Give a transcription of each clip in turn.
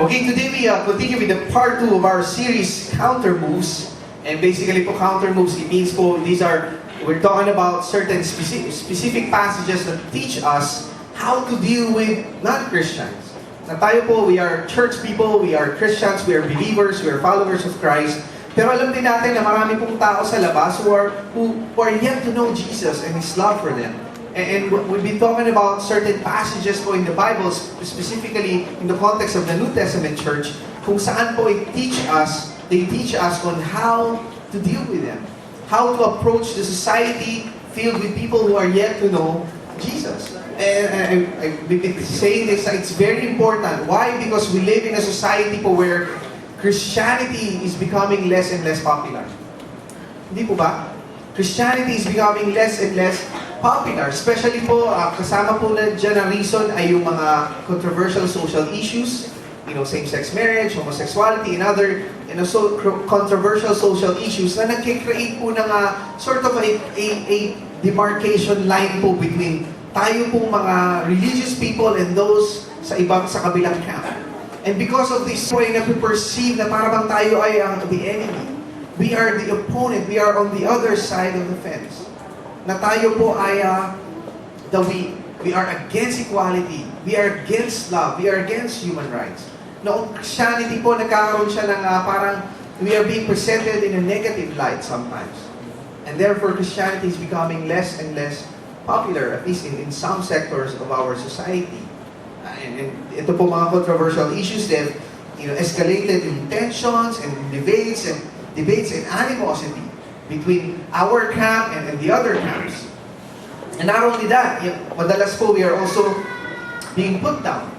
Okay, today we continue with the part 2 of our series, Counter Moves. And basically po, counter moves, it means po, we're talking about certain specific passages that teach us how to deal with non-Christians. Na tayo po, we are church people, we are Christians, we are believers, we are followers of Christ. Pero alam din natin na marami pong tao sa labas who are yet to know Jesus and His love for them. And we've been talking about certain passages po in the Bible, specifically in the context of the New Testament church, kung saan po they teach us on how to deal with them. How to approach the society filled with people who are yet to know Jesus. And I've been saying this, it's very important. Why? Because we live in a society po where Christianity is becoming less and less popular. Hindi po ba? Christianity is becoming less and less popular. Especially po, kasama po na dyan ang reason ay yung mga controversial social issues, same-sex marriage, homosexuality, and other controversial social issues na nag-create po ng sort of a demarcation line po between tayo pong mga religious people and those sa kabilang camp. And because of this po ay napiperceive na parang tayo ay the enemy. We are the opponent. We are on the other side of the fence. Na tayo po ay the weak. We are against equality. We are against love. We are against human rights. Noong Christianity po, nagkakaroon siya ng parang we are being presented in a negative light sometimes. And therefore, Christianity is becoming less and less popular, at least in some sectors of our society. And ito po mga controversial issues that escalated in tensions and debates and animosity between our camp and the other camps. And not only that, madalas po we are also being put down.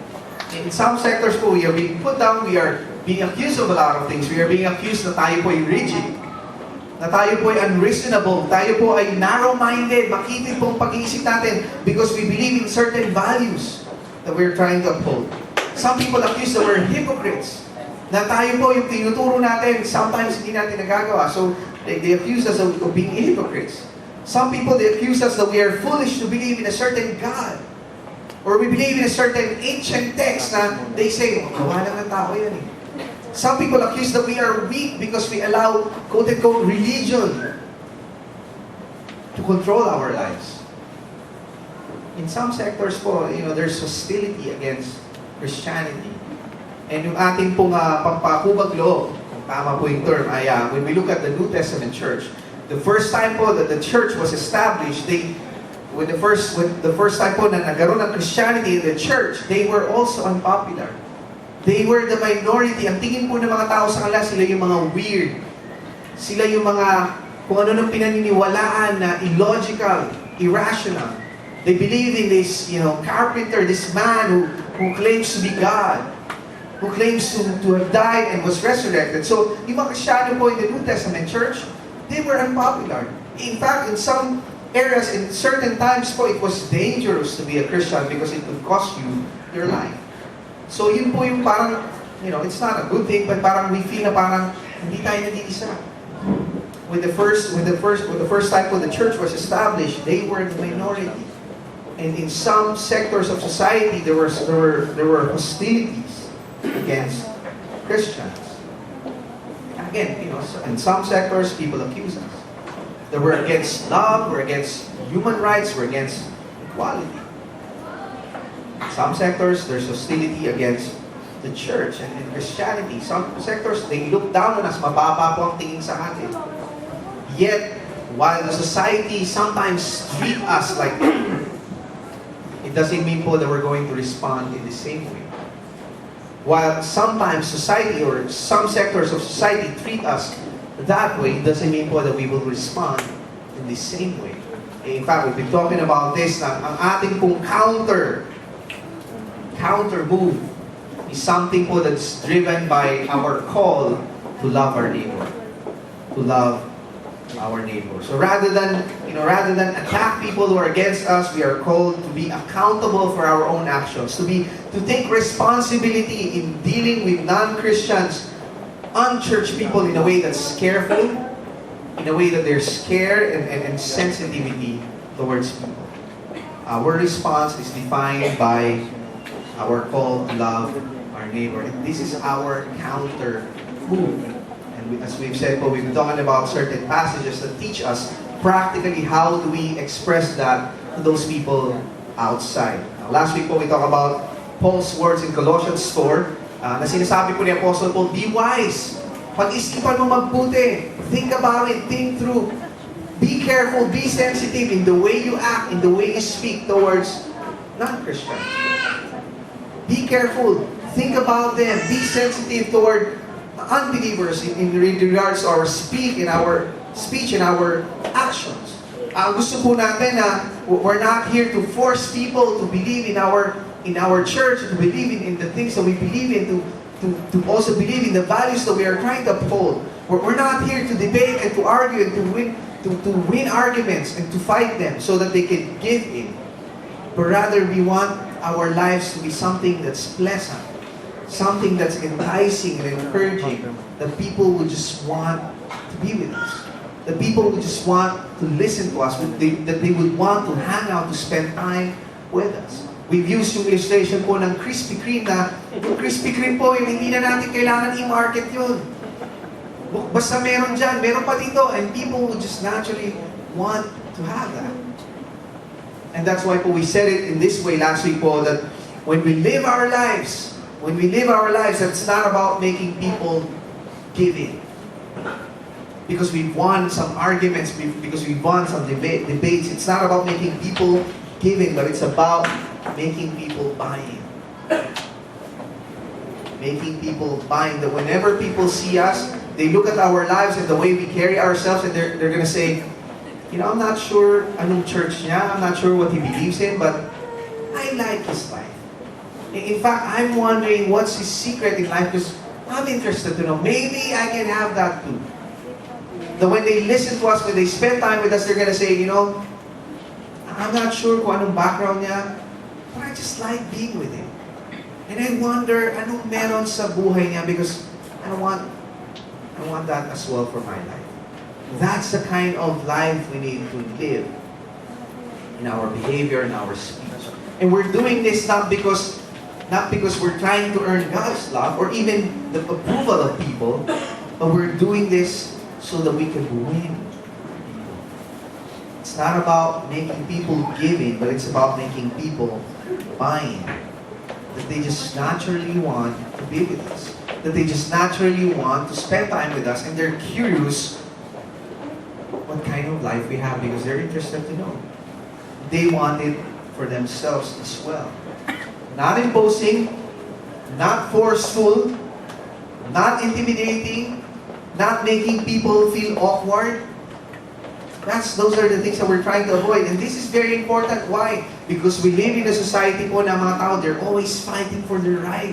In some sectors po, we are being put down, we are being accused of a lot of things. We are being accused na tayo po ay rigid, na tayo po ay unreasonable, tayo po ay narrow-minded, makitid po ang pag-iisip natin because we believe in certain values that we're trying to uphold. Some people accuse that we're hypocrites, na tayo po yung tinuturo natin, sometimes hindi natin nagagawa. So, they accuse us of being hypocrites. Some people, they accuse us that we are foolish to believe in a certain God. Or we believe in a certain ancient text na they say, gawa lang ng tao yan eh. Some people accuse that we are weak because we allow, quote-unquote, religion to control our lives. In some sectors po, there's hostility against Christianity. And yung ating pong pampakubag loob, kung tama po yung term, ay when we look at the New Testament church, the first time po that the church was established, the first time po na nagkaroon ng Christianity in the church, they were also unpopular. They were the minority. Ang tingin po ng mga tao sa kanila, sila yung mga weird. Sila yung mga, kung ano nang pinaniniwalaan na illogical, irrational. They believe in this, carpenter, this man who claims to be God, who claims to have died and was resurrected. So, yung mga Kristiyano po in the New Testament church, they were unpopular. In fact, in some areas, in certain times po, it was dangerous to be a Christian because it could cost you your life. So, yun po yung parang, it's not a good thing, but parang we feel na parang hindi tayo nag-iisa. When the first time po the church was established, they were the minority. And in some sectors of society, there were hostilities against Christians. Again, in some sectors, people accuse us that we're against love, we're against human rights, we're against equality. In some sectors, there's hostility against the church and Christianity. Some sectors, they look down on us, mababa po ang tingin sa atin. Yet, while the society sometimes treat us like it doesn't mean po that we're going to respond in the same way. While sometimes society or some sectors of society treat us that way, it doesn't mean po that we will respond in the same way. In fact, we've been talking about this na ang ating pong counter move is something po that's driven by our call to love our neighbor. To love our neighbor. So rather than attack people who are against us, we are called to be accountable for our own actions, to take responsibility in dealing with non-Christians, unchurched people in a way that's careful, in a way that they're scared and sensitivity towards people. Our response is defined by our call to love our our neighbor. And this is our counter move. And as we've said, we've been talking about certain passages that teach us practically how do we express that to those people outside. Last week we talked about Paul's words in Colossians 4 na sinasabi po ni Apostle Paul, be wise. Pag-isipan mo mabuti. Think about it. Think through. Be careful. Be sensitive in the way you act, in the way you speak towards non-Christians. Be careful. Think about them. Be sensitive toward unbelievers in regards to our speech and our actions. Gusto po natin na we're not here to force people to believe in our church, to believe in the things that we believe in, to also believe in the values that we are trying to uphold. We're not here to debate and to argue and to win arguments and to fight them so that they can give in. But rather, we want our lives to be something that's pleasant, something that's enticing and encouraging, that people will just want to be with us. The people would just want to listen to us, that they would want to hang out, to spend time with us. We've used yung illustration po ng Krispy Kreme na yung Krispy Kreme po, hindi na natin kailangan i-market yun. Basta meron dyan, meron pa dito, and people would just naturally want to have that. And that's why po we said it in this way last week po, that when we live our lives, it's not about making people give in. Because we've won some arguments, because we've won some debates. It's not about making people give in, but it's about making people buy in. Making people buy in. That whenever people see us, they look at our lives and the way we carry ourselves, and they're going to say, you know, I'm not sure anong church niya, I'm not sure what he believes in, but I like his life. In fact, I'm wondering what's his secret in life, because I'm interested to know. Maybe I can have that too. That when they listen to us, when they spend time with us, they're going to say, you know, I'm not sure kung anong background niya, but I just like being with him. And I wonder, anong meron sa buhay niya, because I want that as well for my life. That's the kind of life we need to live in our behavior, in our speech. And we're doing this not because we're trying to earn God's love or even the approval of people, but we're doing this so that we can win people. It's not about making people give in, but it's about making people buy in. That they just naturally want to be with us. That they just naturally want to spend time with us, and they're curious what kind of life we have because they're interested to know. They want it for themselves as well. Not imposing, not forceful, not intimidating, not making people feel awkward. Those are the things that we're trying to avoid. And this is very important. Why? Because we live in a society po na mga tao, they're always fighting for their right.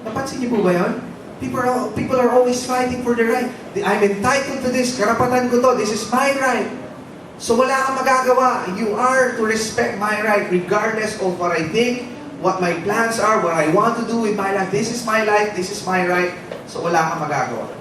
Napansin niyo po ba yun? People are always fighting for their right. I'm entitled to this. Karapatan ko to. This is my right. So wala kang magagawa. You are to respect my right regardless of what I think, what my plans are, what I want to do with my life. This is my life. This is my right. So wala kang magagawa.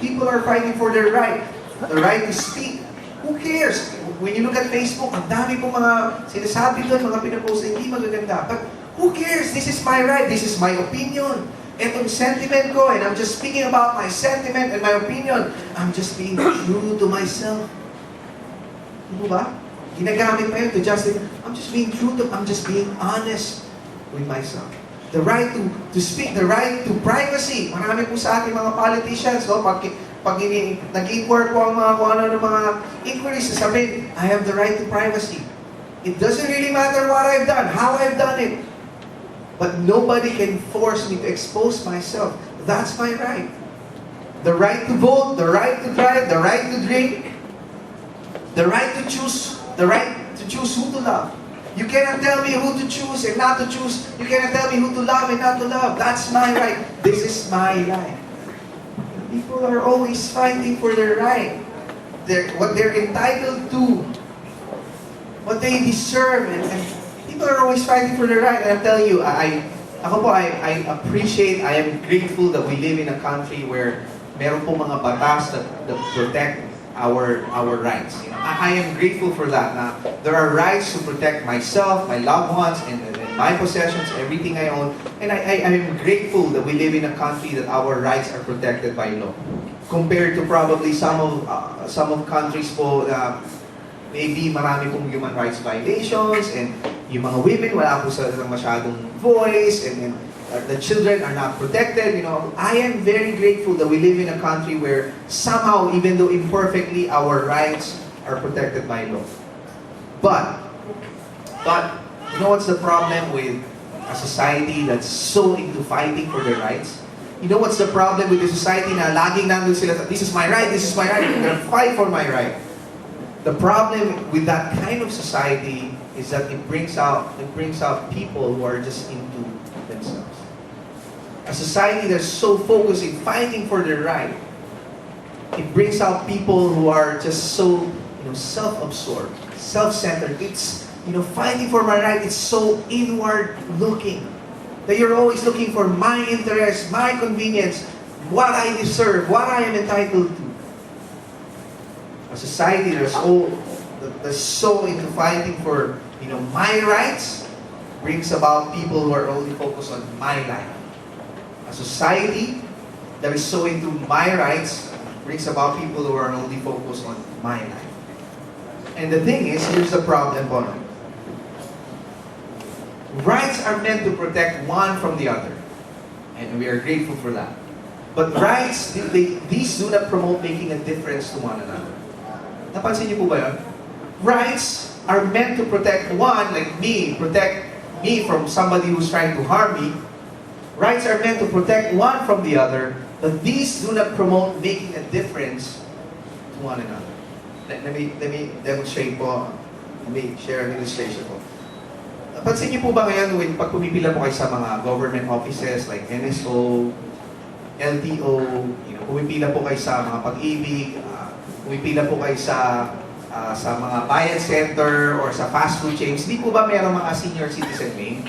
People are fighting for their right. The right to speak. Who cares? When you look at Facebook, ang dami po mga sinasabi doon, mga pinapost na hindi magaganda. But who cares? This is my right. This is my opinion. Etong sentiment ko, and I'm just speaking about my sentiment and my opinion. I'm just being true to myself. Ano ba? Ginagamit pa yun to justify. I'm just being honest with myself. The right to speak, the right to privacy. Marami po sa ating mga politicians, no? Pag nag-inquire po ang mga kung ano ng mga inquiries, sasabihin, I have the right to privacy. It doesn't really matter what I've done, how I've done it. But nobody can force me to expose myself. That's my right. The right to vote, the right to drive, the right to drink, the right to choose who to love. You cannot tell me who to choose and not to choose. You cannot tell me who to love and not to love. That's my right. This is my life. People are always fighting for their right. What they're entitled to. What they deserve. And people are always fighting for their right. And I'm telling you, I appreciate, I am grateful that we live in a country where meron po mga batas that protect our rights. You know, I am grateful for that. Now, there are rights to protect myself, my loved ones, and my possessions, everything I own. And I'm grateful that we live in a country that our rights are protected by law. Compared to probably some of countries po na maybe marami pong human rights violations, and yung mga women wala po silang masyadong voice, and the children are not protected. You know, I am very grateful that we live in a country where somehow, even though imperfectly, our rights are protected by law. But you know what's the problem with a society that's so into fighting for their rights? You know what's the problem with the society na laging nandun sila, this is my right, I'm gonna fight for my right. The problem with that kind of society is that it brings out people who are just into themselves. A society that's so focused in fighting for their right, it brings out people who are just so, self-absorbed, self-centered. It's, fighting for my right, it's so inward looking. That you're always looking for my interest, my convenience, what I deserve, what I am entitled to. A society that's so into fighting for, my rights brings about people who are only focused on my life. A society that is so into my rights brings about people who are only focused on my life. And the thing is, here's the problem, Bono. Rights are meant to protect one from the other. And we are grateful for that. But rights, these do not promote making a difference to one another. Napansin niyo po ba yun? Rights are meant to protect one, like me, protect me from somebody who's trying to harm me. Rights are meant to protect one from the other, but these do not promote making a difference to one another. Let me demonstrate po. Let me share an illustration po. Pansin niyo po ba ngayon, pag pumipila po kayo sa mga government offices like NSO, LTO, pumipila po kayo sa mga pag-ibig, pumipila po kayo sa mga bayan center or sa fast food chains, hindi po ba meron mga senior citizen lane?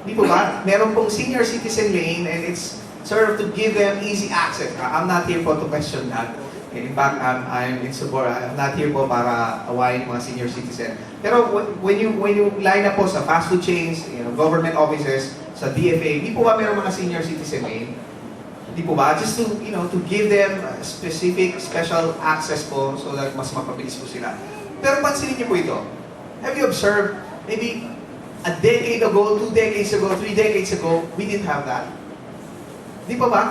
Hindi po ba? Meron pong senior citizen lane, and it's sort of to give them easy access. I'm not here po to question that. In fact, I'm in support. I'm not here po para awayin mga senior citizen. Pero when you line up po sa fast food chains, government offices, sa DFA, hindi po ba meron mga senior citizen lane? Hindi po ba? Just to, to give them special access po so that mas mapabilis po sila. Pero pansinin niyo po ito. Have you observed, maybe a decade ago, 2 decades ago, 3 decades ago, we didn't have that? Di pa ba?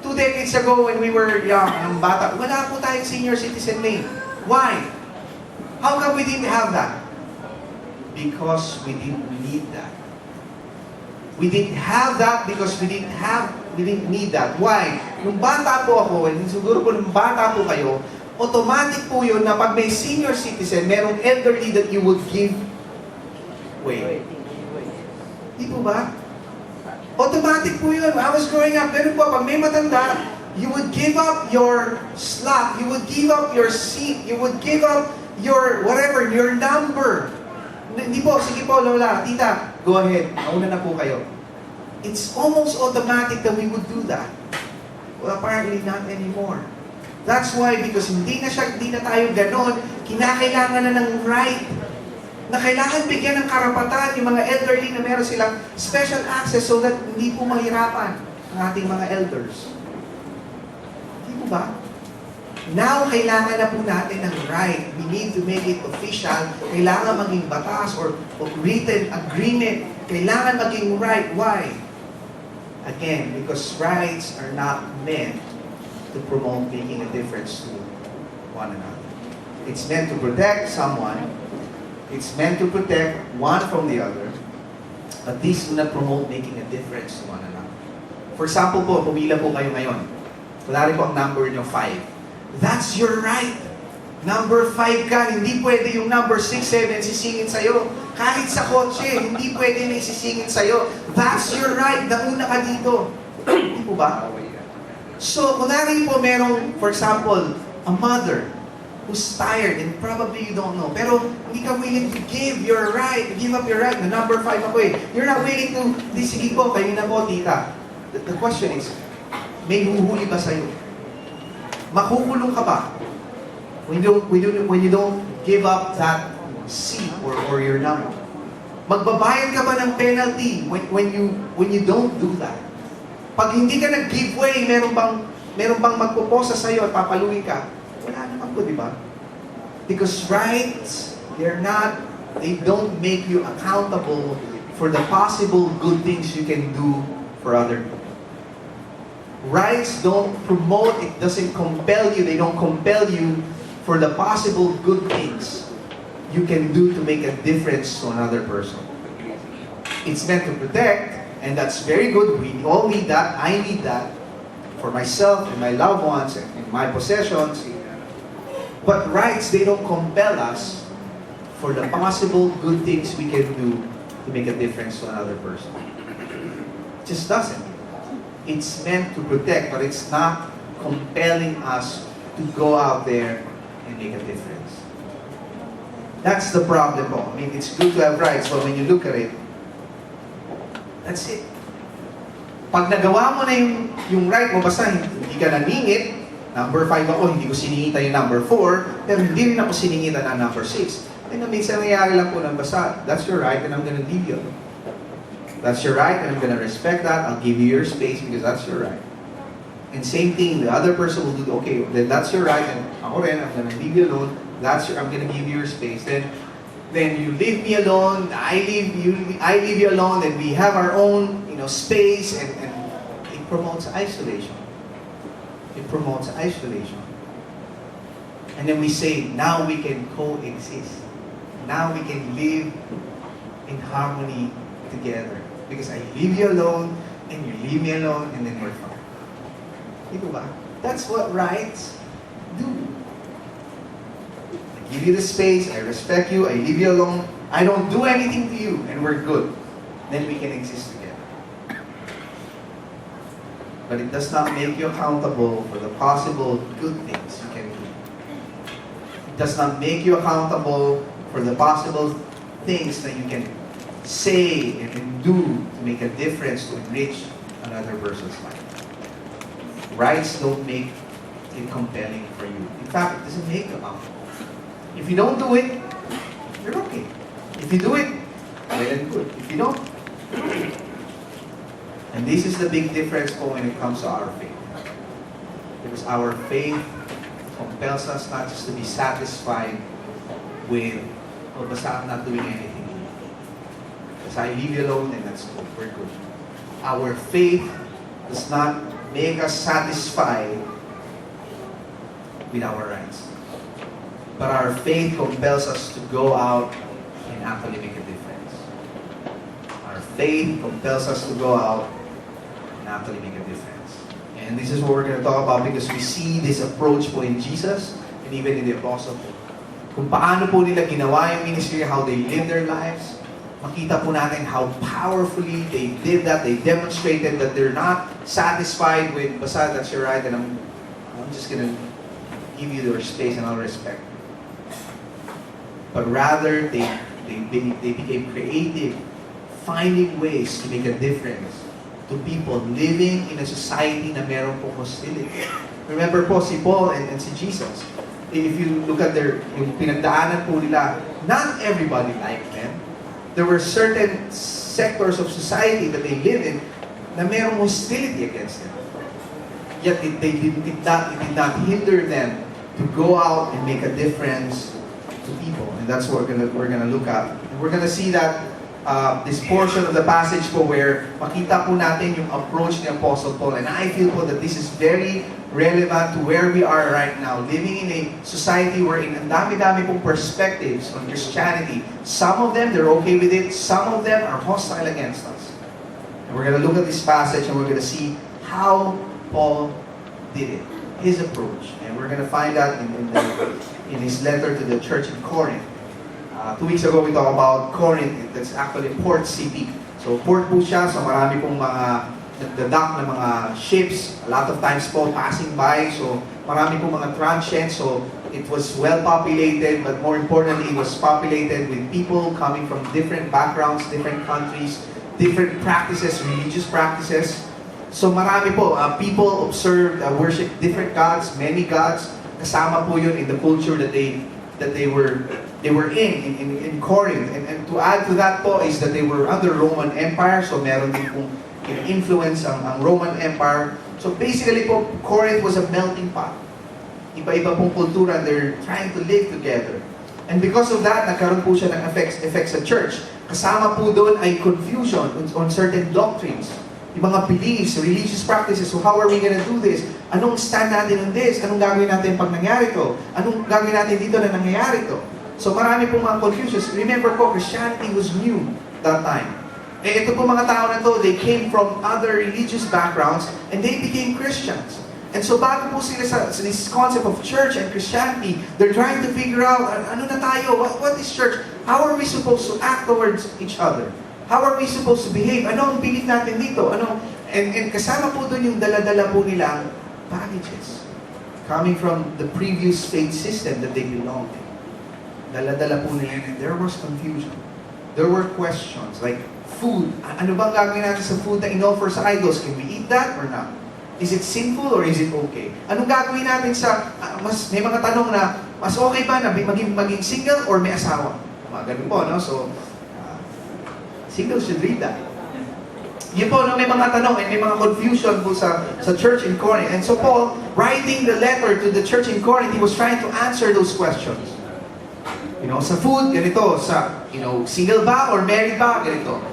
2 decades ago when we were young, ang bata, wala po tayong senior citizen lane. Why? How come we didn't have that? Because we didn't need that. We didn't have that because we didn't need that. Why? Nung bata po ako, and siguro po nung bata po kayo, automatic po yun na pag may senior citizen, merong elderly that you would give way. Di po ba? Automatic po yun. I was growing up, ganun po, pag may matanda, you would give up your slot, you would give up your seat, you would give up your whatever, your number. Hindi po, sige po, lola, tita, go ahead, mauna na po kayo. It's almost automatic that we would do that. Well, apparently not anymore. That's why, because hindi na tayo ganon, kinakailangan na ng right na kailangan bigyan ng karapatan yung mga elderly na meron silang special access so that hindi po mahirapan ang ating mga elders. Hindi po ba? Now, kailangan na po natin ng right. We need to make it official. Kailangan maging batas or written agreement. Kailangan maging right. Why? Again, because rights are not meant to promote making a difference to one another. It's meant to protect someone. It's meant to protect one from the other, but these do not promote making a difference to one another. For example po, pumila po kayo ngayon. Wala rin po ang number nyo 5. That's your right. Number 5 ka, hindi pwede yung number 6, 7 sisingin sa'yo. Kahit sa kotse, hindi pwede na isisingin sa'yo. That's your right. Nauna ka dito. Hindi po ba? So, kunwari po merong, for example, a mother who's tired and probably you don't know. Pero hindi ka willing to give up your right. Na number 5 ako eh. You're not willing to, di sige po, kayo na po, tita. The question is, may huhuli ba sa'yo? Makukulong ka ba? When you don't give up that seat or your number. Magbabayad ka ba ng penalty when you don't do that? Pag hindi ka nag-give way, meron bang magpoposa sa iyo at papaluin ka? Wala naman po, di ba? Because rights, they don't make you accountable for the possible good things you can do for other people. Rights don't promote, it doesn't compel you, they don't compel you for the possible good things you can do to make a difference to another person. It's meant to protect, and that's very good. We all need that. I need that for myself and my loved ones and my possessions. But rights, they don't compel us for the possible good things we can do to make a difference to another person. It just doesn't. It's meant to protect, but it's not compelling us to go out there and make a difference. That's the problem po. I mean, it's good to have rights, but when you look at it, that's it. Pag nagawa mo na yung right mo, basta hindi ka naningit, number 5 ako, hindi ko siningitan yung number 4, pero hindi rin ako siningitan ang number 6. And minsan nangyayari lang po ng basta, that's your right and I'm gonna leave you. That's your right and I'm gonna respect that. I'll give you your space because that's your right. And same thing, the other person will do, okay, then that's your right and ako rin, I'm gonna leave you alone. I'm gonna give you your space. Then you leave me alone, I leave you alone, and we have our own, space, and it promotes isolation. It promotes isolation. And then we say, now we can coexist. Now we can live in harmony together. Because I leave you alone, and you leave me alone, and then we're fine. Ito ba? That's what rights do. I give you the space, I respect you, I leave you alone, I don't do anything to you, and we're good. Then we can exist together. But it does not make you accountable for the possible good things you can do. It does not make you accountable for the possible things that you can say and do to make a difference to enrich another person's life. Rights don't make it compelling for you. In fact, it doesn't make you accountable. If you don't do it, you're okay. If you do it, well and good. If you don't, and this is the big difference when it comes to our faith. Because our faith compels us not just to be satisfied with, oh, basta I'm not doing anything. Because I leave you alone and that's good. We're good. Our faith does not make us satisfied with our rights. But our faith compels us to go out and actually make a difference. Our faith compels us to go out and actually make a difference. And this is what we're going to talk about because we see this approach po in Jesus and even in the Apostle po. Kung paano po nila ginawa yung ministry, how they live their lives, makita po natin how powerfully they did that. They demonstrated that they're not satisfied with, basta that's your right and I'm just going to give you your space and I'll respect. But rather, they became creative, finding ways to make a difference to people living in a society na meron pong hostility. Remember po si Paul and si Jesus. If you look at yung pinagdaanan po nila, not everybody liked them. There were certain sectors of society that they lived in na merong hostility against them. Yet it did not hinder them to go out and make a difference to people. And that's what we're gonna look at. And we're gonna see that this portion of the passage po where makita po natin yung approach ni Apostle Paul. And I feel po that this is very relevant to where we are right now. Living in a society wherein ang dami-dami pong perspectives on Christianity. Some of them, they're okay with it. Some of them are hostile against us. And we're going to look at this passage and we're going to see how Paul did it. His approach. And we're going to find that in his letter to the church in Corinth. 2 weeks ago, we talked about Corinth. That's actually a port city. So, port po siya. So, marami pong mga nagdadock na mga ships. A lot of times po passing by. So, marami pong mga transients. So, it was well populated. But more importantly, it was populated with people coming from different backgrounds, different countries, different practices, religious practices. So, marami po. People observed, worship different gods, many gods. Kasama po yun in the culture that they they were in Corinth. And to add to that po is that they were under Roman Empire, so meron din pong influence ang Roman Empire. So basically po, Corinth was a melting pot. Iba-iba pong kultura, they're trying to live together. And because of that, nagkaroon po siya ng effects sa church. Kasama po doon ay confusion on certain doctrines. Yung mga beliefs, religious practices. So how are we gonna do this? Anong stand natin on this? Anong gagawin natin pag nangyari to? Anong gagawin natin dito na nangyayari to? So marami pong mga confusions. Remember po, Christianity was new that time. Eh ito po mga tao na to, they came from other religious backgrounds and they became Christians. And so bago po sila sa this concept of church and Christianity, they're trying to figure out, ano na tayo? What is church? How are we supposed to act towards each other? How are we supposed to behave? Ano ang belief natin dito? And kasama po doon yung dala-dala po nilang baggages. Coming from the previous faith system that they belonged to. Dala-dala po nila. And there was confusion. There were questions like, food. Ano bang gagawin natin sa food na in-offer sa idols? Can we eat that or not? Is it sinful or is it okay? Anong gagawin natin sa, may mga tanong na, mas okay ba na maging single or may asawa? Mga ganun po, no? So, single should read that. Yun po, no, may mga tanong and may mga confusion po sa church in Corinth. And so Paul, writing the letter to the church in Corinth, he was trying to answer those questions. You know, sa food, ganito. Sa, single ba or married ba? Ganito.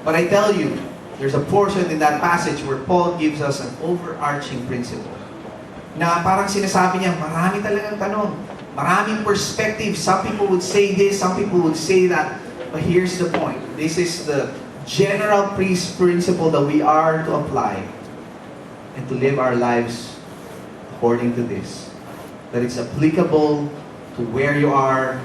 But I tell you, there's a portion in that passage where Paul gives us an overarching principle. Na parang sinasabi niya, marami talagang tanong. Maraming perspective. Some people would say this, some people would say that. But here's the point. This is the general principle that we are to apply and to live our lives according to this. That it's applicable to where you are.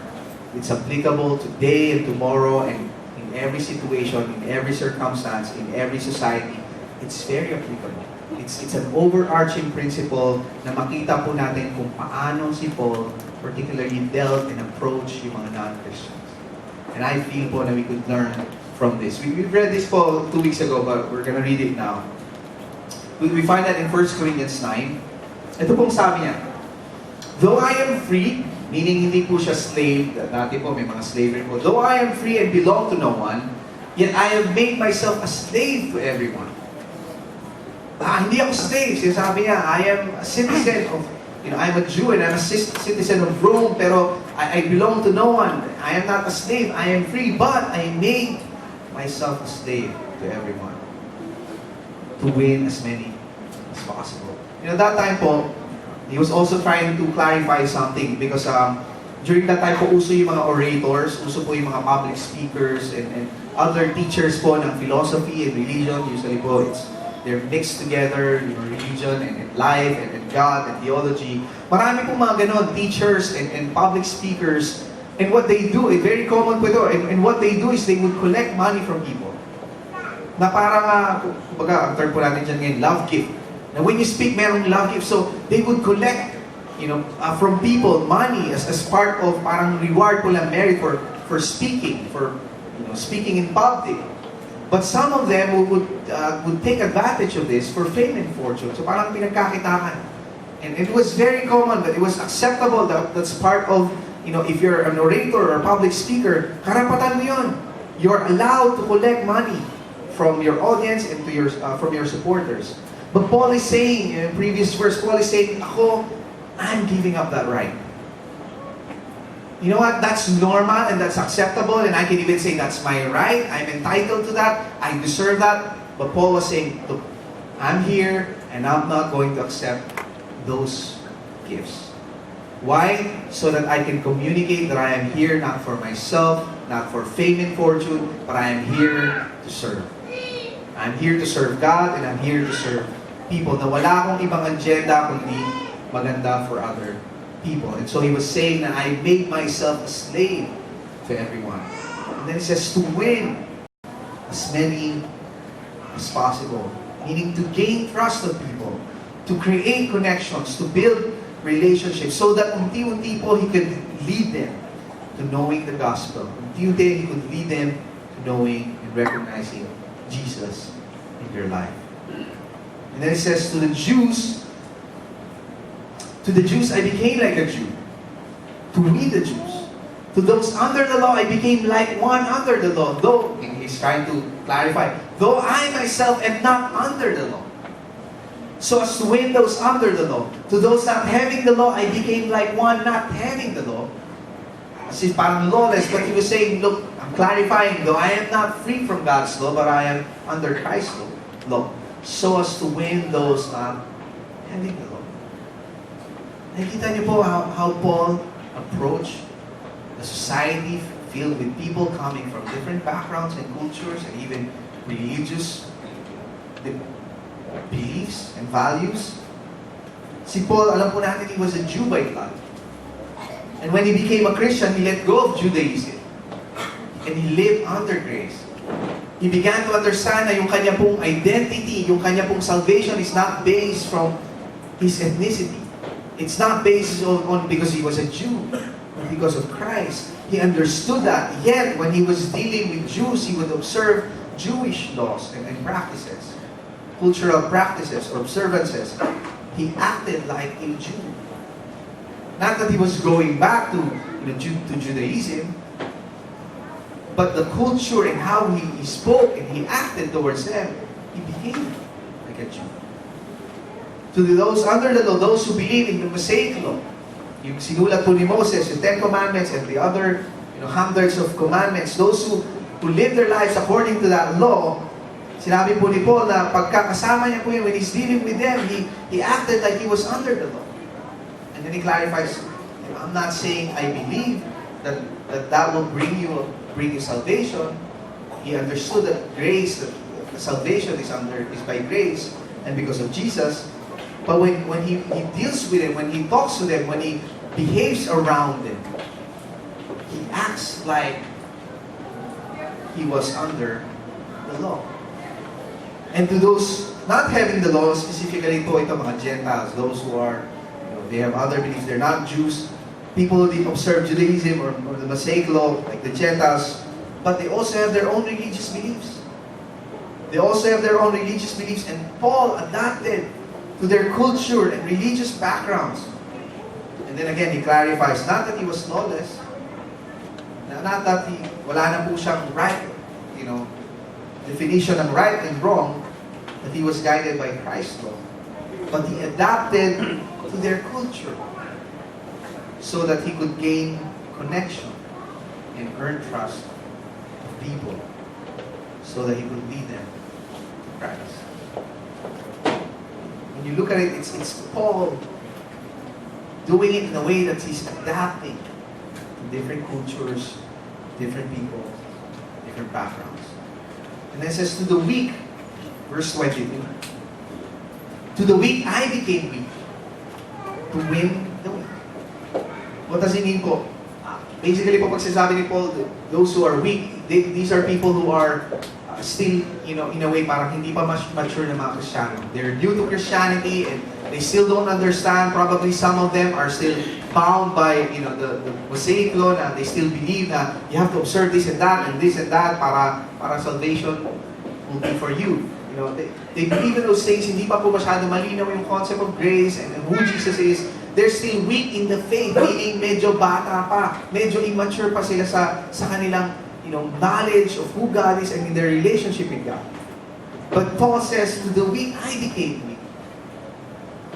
It's applicable today and tomorrow and in every situation, in every circumstance, in every society. It's very applicable. It's an overarching principle na makita po natin kung paano si Paul particularly dealt and approached yung mga non-Christians. And I feel po na we could learn from this. We've read this po 2 weeks ago, but we're gonna read it now. We find that in 1 Corinthians 9. Ito pong sabi niya, though I am free, meaning hindi po siya slave, dati po may mga slavery po, though I am free and belong to no one, yet I have made myself a slave to everyone. Hindi ako slave. Sinasabi niya, I am a citizen of, I'm a Jew and I'm a citizen of Rome, pero I belong to no one. I am not a slave. I am free, but I made myself a slave to everyone to win as many as possible. That time po, he was also trying to clarify something because during that time po, uso yung mga orators, uso po yung mga public speakers and other teachers po ng philosophy and religion. Usually po, they're mixed together, religion and life and God and theology. Marami po mga ganon, teachers and public speakers. And what they do, very common po ito, and what they do is they would collect money from people. Na parang, kumbaga, ang term po natin dyan ngayon, love gift. Now when you speak, merong love gift. So they would collect, from people money as part of parang reward po lang, merit for speaking, for speaking in public. But some of them would take advantage of this for fame and fortune. So parang pinagkakitaan. And it was very common that it was acceptable that's part of, if you're an orator or a public speaker, karapatan mo yun. You're allowed to collect money from your audience and from your supporters. But Paul is saying, in the previous verse, Paul is saying, I'm giving up that right. You know what? That's normal and that's acceptable, and I can even say that's my right. I'm entitled to that. I deserve that. But Paul was saying, look, I'm here and I'm not going to accept those gifts. Why? So that I can communicate that I am here not for myself, not for fame and fortune, but I am here to serve. I'm here to serve God and I'm here to serve people. Na wala akong ibang agenda kundi maganda for other people. And so he was saying that I made myself a slave to everyone. And then he says to win as many as possible. Meaning to gain trust of people, to create connections, to build relationships, so that unti-unti po he could lead them to knowing the gospel. Unti-unti he could lead them to knowing and recognizing Jesus in their life. And then it says, to the Jews I became like a Jew. To lead the Jews. To To those under the law, I became like one under the law. Though, and he's trying to clarify, though I myself am not under the law. So as to win those under the law. To those not having the law, I became like one not having the law. As if parang lawless, but he was saying, look, I'm clarifying, though I am not free from God's law, but I am under Christ's law. So as to win those not having the law. Nakikita niyo po how Paul approached a society filled with people coming from different backgrounds and cultures and even religious beliefs and values. Si Paul, alam po natin, he was a Jew by blood. And when he became a Christian, he let go of Judaism. And he lived under grace. He began to understand na yung kanya pong identity, yung kanya pong salvation is not based from his ethnicity. It's not based on because he was a Jew, but because of Christ. He understood that. Yet, when he was dealing with Jews, he would observe Jewish laws and practices, cultural practices or observances. He acted like a Jew. Not that he was going back to Judaism, but the culture and how he spoke and he acted towards them, he became like a Jew. To those under the law, those who believe in the Mosaic law, yung sinulat po ni Moses, yung 10 Commandments and the other hundreds of commandments, those who live their lives according to that law, sinabi po ni Paul na pagkakasama niya po yun, when he's dealing with them, he acted like he was under the law. And then he clarifies, I'm not saying I believe that will bring you salvation. He understood that grace, that salvation is by grace and because of Jesus. But when he deals with them, when he talks to them, when he behaves around them, he acts like he was under the law. And to those not having the law, specifically po ito mga Gentiles, those who are, they have other beliefs, they're not Jews, people who observe Judaism or the Mosaic law, like the Gentiles, but they also have their own religious beliefs. They also have their own religious beliefs, and Paul adapted to their culture and religious backgrounds. And then again, he clarifies, not that he was lawless, not that wala na po siyang right, definition ng right and wrong, that he was guided by Christ's law. But he adapted to their culture so that he could gain connection and earn trust of people so that he could lead them to Christ. When you look at it, it's Paul doing it in a way that he's adapting to different cultures, different people, different backgrounds. And then it says, to the weak, verse 22, to the weak I became weak, to win the weak. What does it mean po? Basically po, pag sinasabi ni Paul, those who are weak, these are people who are still, in a way, parang hindi pa mature na mga Kristiyano. They're new to Christianity and they still don't understand. Probably some of them are still bound by, the Mosaic law, and they still believe that you have to observe this and that para salvation will be for you. They believe in those things, hindi pa po masyado malinaw yung concept of grace and who Jesus is. They're still weak in the faith, meaning medyo bata pa, medyo immature pa sila sa kanilang knowledge of who God is and in their relationship with God. But Paul says, to the weak, I became weak.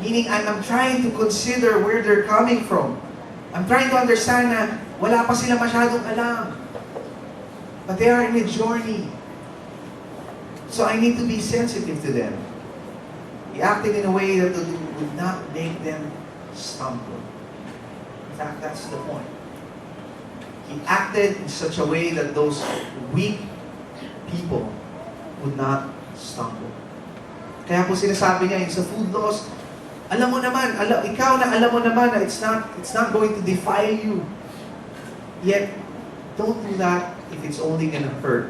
Meaning, I'm trying to consider where they're coming from. I'm trying to understand na wala pa sila masyadong alam. But they are in a journey. So I need to be sensitive to them. He acted in a way that would not make them stumble. In fact, that's the point. He acted in such a way that those weak people would not stumble. Kaya po sinasabi niya, sa food laws, ikaw na alam mo naman na it's not going to defile you. Yet, don't do that if it's only going to hurt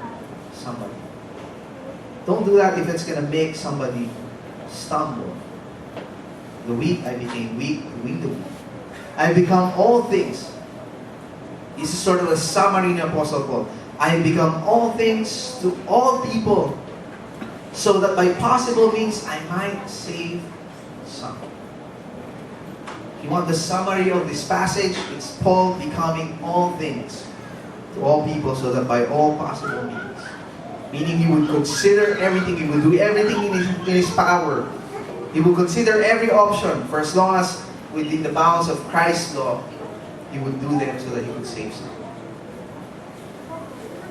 somebody. Don't do that if it's going to make somebody stumble. The weak, I became weak, the weak. I become all things. This is sort of a summary of Apostle Paul. I become all things to all people, so that by possible means I might save some. You want the summary of this passage? It's Paul becoming all things to all people so that by all possible means. Meaning he would consider everything, he would do everything in his power. He would consider every option for as long as within the bounds of Christ's law, he would do them so that he would save some.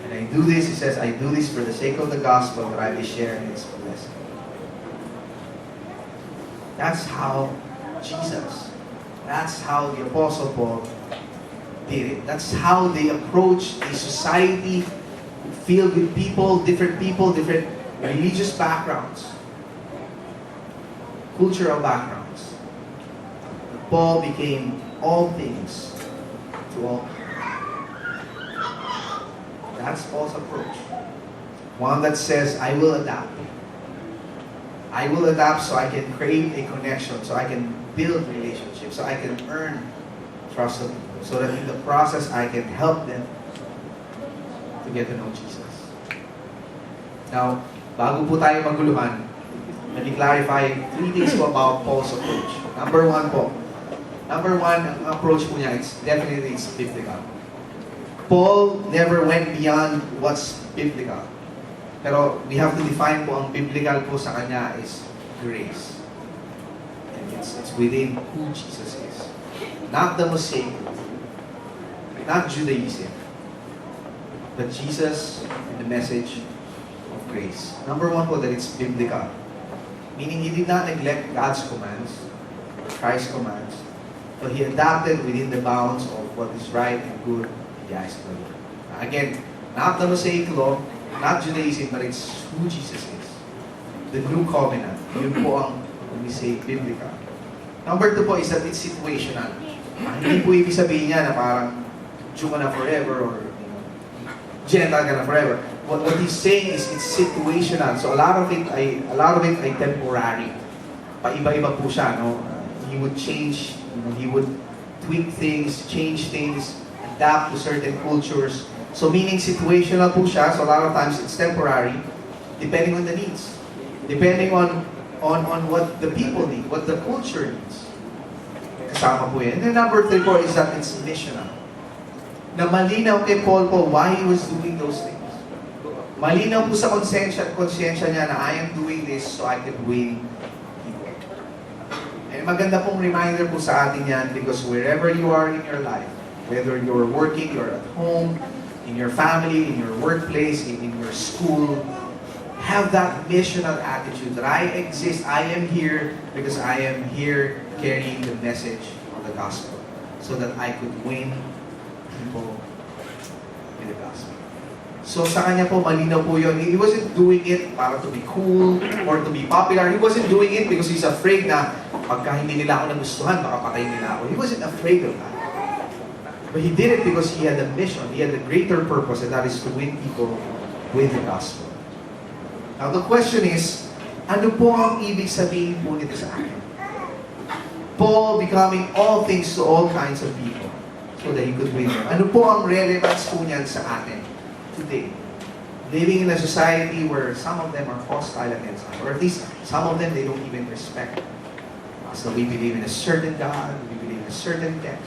And I do this, he says, I do this for the sake of the gospel that I may share in its blessing. That's how Jesus, that's how the Apostle Paul did it. That's how they approached a society filled with people, different religious backgrounds, cultural backgrounds. Paul became all things to all people. That's Paul's approach. One that says, I will adapt. I will adapt so I can create a connection, so I can build relationships, so I can earn trust of people, so that in the process I can help them to get to know Jesus. Now, bago po tayo maguluhan, let me clarify 3 things po about Paul's approach. Number one, ang approach po niya, it's biblical. Paul never went beyond what's biblical. Pero we have to define po ang biblical po sa kanya is grace. And it's within who Jesus is. Not the Mosaic, not Judaism, but Jesus and the message of grace. Number one po, that it's biblical. Meaning he did not neglect God's commands, Christ's commands, but he adapted within the bounds of what is right and good in the eyes of the Lord. Again, not the Mosaic law, not Judaism, but it's who Jesus is. The new covenant. Yun po ang, when we say, biblical. Number 2 po is that it's situational. Hindi po ibig sabihin niya na parang Jew ka na forever or Gentile ka na forever. What he's saying is it's situational. So a lot of it ay temporary. Paiba-iba po siya, no? He would change, he would tweak things, change things, adapt to certain cultures. So meaning situational po siya. So a lot of times it's temporary, depending on the needs, depending on what the people need, what the culture needs. Kasama po yan. And then number 3 po is that it's missional. Na malinaw kay Paul po why he was doing those things. Malinaw po sa konsensya niya na I am doing this so I can win people. And maganda pong reminder po sa atin yan because wherever you are in your life, whether you're working, you're at home, in your family, in your workplace, in your school, have that missional attitude that I exist, I am here because I am here carrying the message of the gospel so that I could win people with the gospel. So sa kanya po, malinaw po yun. He wasn't doing it para to be cool or to be popular. He wasn't doing it because he's afraid na pagka hindi nila ako nagustuhan, baka patayin nila ako. He wasn't afraid of that. But he did it because he had a mission. He had a greater purpose, and that is to win people with the gospel. Now the question is, ano po ang ibig sabihin po nito sa akin? Paul becoming all things to all kinds of people so that he could win them. Ano po ang relevance po niyan sa atin today? Living in a society where some of them are hostile against us, or at least some of them they don't even respect us. So we believe in a certain God, we believe in a certain text.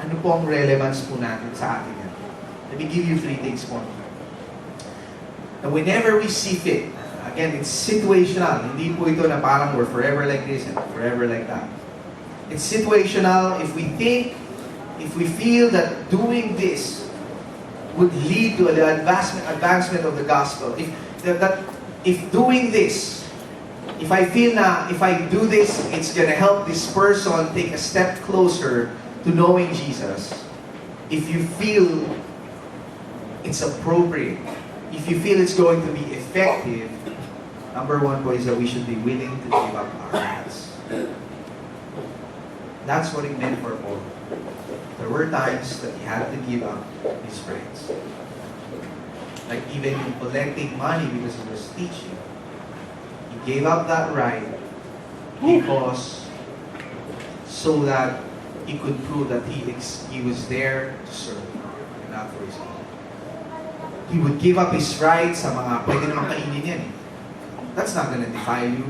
Ano po ang relevance po natin sa atin yan? Let me give you 3 things more. And whenever we see fit, again, it's situational. Hindi po ito na parang we're forever like this and forever like that. It's situational if we feel that doing this would lead to the advancement of the gospel. If doing this, if I feel na if I do this, it's gonna help this person take a step closer to knowing Jesus. If you feel it's appropriate, if you feel it's going to be effective, number 1 po is that we should be willing to give up our rights. That's what it meant for Paul. There were times that he had to give up his friends. Like even in collecting money because he was teaching. He gave up that right because so that he could prove that he was there to serve and not for his own. He would give up his rights sa mga pwede naman kainin yan. That's not going to defile you.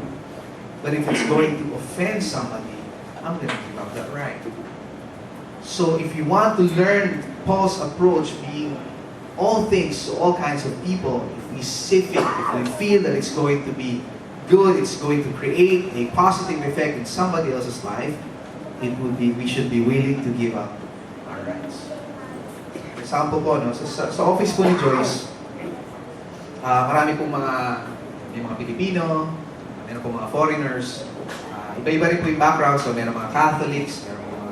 But if it's going to offend somebody, I'm going to give up that right. So if you want to learn Paul's approach, being all things to all kinds of people, if we sift it, if we feel that it's going to be good, it's going to create a positive effect in somebody else's life, we should be willing to give up our rights. For example po, no, sa office po ni Joyce, marami pong may mga Pilipino, meron pong mga foreigners, iba-iba rin po yung background, so meron mga Catholics, meron mga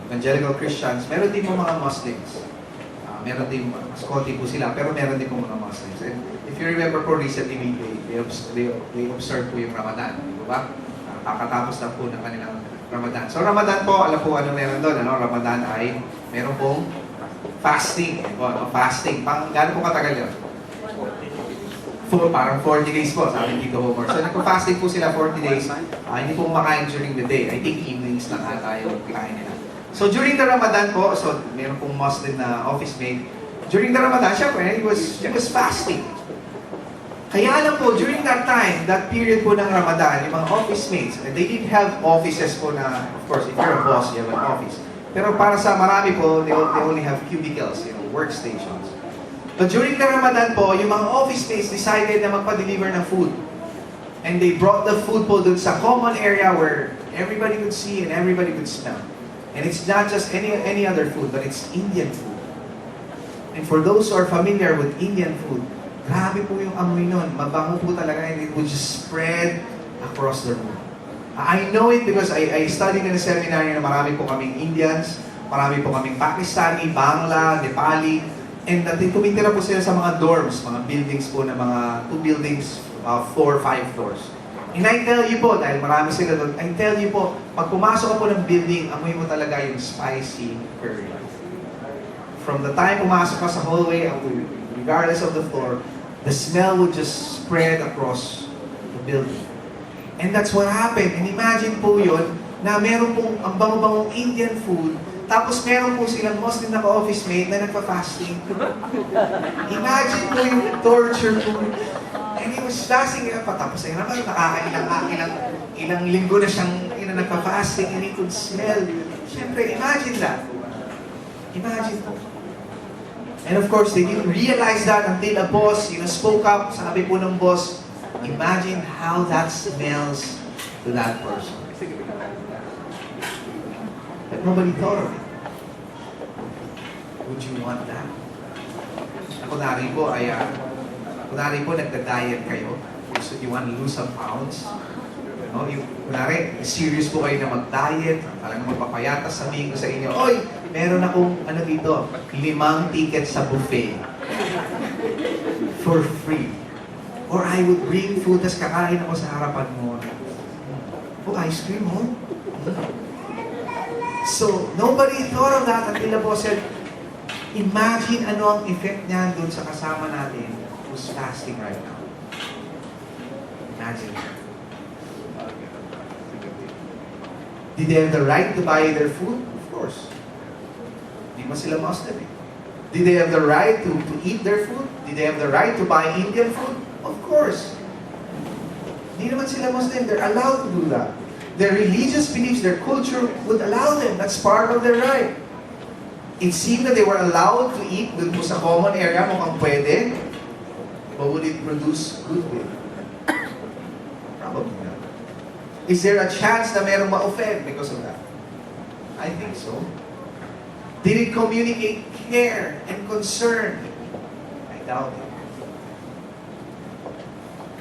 evangelical Christians, meron din po mga Muslims. Meron din, mas konti po sila, pero meron din po mga Muslims. And if you remember po recently, they observe po yung Ramadan, di ba? Kakatapos lang po ng kanilang Ramadan. So Ramadan po, alam po ano meron doon, ano? Ramadan ay meron pong fasting. Fasting. Gaano po katagal yun? Parang 40 days po, sabi dito Homer. So nagpo-fasting po sila 40 days. Hindi po kumakain during the day. I think evenings lang ata yung kain nila. So during the Ramadan po, so meron pong Muslim na office mate. During the Ramadan, syempre, he was fasting. Kaya alam po, during that time, that period po ng Ramadan, yung mga office mates, they didn't have offices po na, of course, if you're a boss, you have an office. Pero para sa marami po, they only have cubicles, workstations. But during the Ramadan po, yung mga office mates decided na magpa-deliver ng food. And they brought the food po dun sa common area where everybody could see and everybody could smell. And it's not just any other food, but it's Indian food. And for those who are familiar with Indian food, grabe po yung amoy nun. Mabango po talaga, and it would just spread across the room. I know it because I studied in a seminary na marami po kaming Indians, marami po kaming Pakistani, Bangla, Nepali, and tumitira po sila sa mga dorms, mga buildings po na mga 2 buildings, 4, 5 floors. And I tell you po, dahil marami sila doon, I tell you po, pag pumasok ka po ng building, amoy mo talaga yung spicy curry. From the time pumasok ka sa hallway, regardless of the floor, the smell would just spread across the building. And that's what happened. And imagine po yun, na meron pong ang bango-bangong Indian food, tapos meron po silang Muslim na ka-office mate na nagpa-fasting. Imagine po yung torture po. And he was fasting, patapos na naman, ilang linggo na siyang nagpa-fasting, and he could smell. Siyempre, imagine that. Imagine po. And of course, they didn't realize that until a boss, spoke up, sabi po ng boss, imagine how that smells to that person. But nobody thought of it. Would you want that? Kunwari po, nagda-diet kayo. So you want to lose some pounds. No? Kunwari, serious po kayo na mag-diet, talagang magpapayata, sabihin ko sa inyo, oy, meron akong, dito, 5 tickets sa buffet. For free. Or I would bring food, tas kakain ako sa harapan mo. Oh, ice cream, oh? So, nobody thought of that until the boss said, imagine ano ang effect niyan doon sa kasama natin who's fasting right now. Imagine. Did they have the right to buy their food? Of course. Di ba sila Muslim eh? Did they have the right to eat their food? Did they have the right to buy Indian food? Of course. Di naman sila Muslim. They're allowed to do that. Their religious beliefs, their culture would allow them. That's part of their right. It seemed that they were allowed to eat dun po sa common area, mukhang pwede. But would it produce goodwill? Probably not. Is there a chance na merong ma-offend because of that? I think so. Did it communicate care and concern? I doubt it.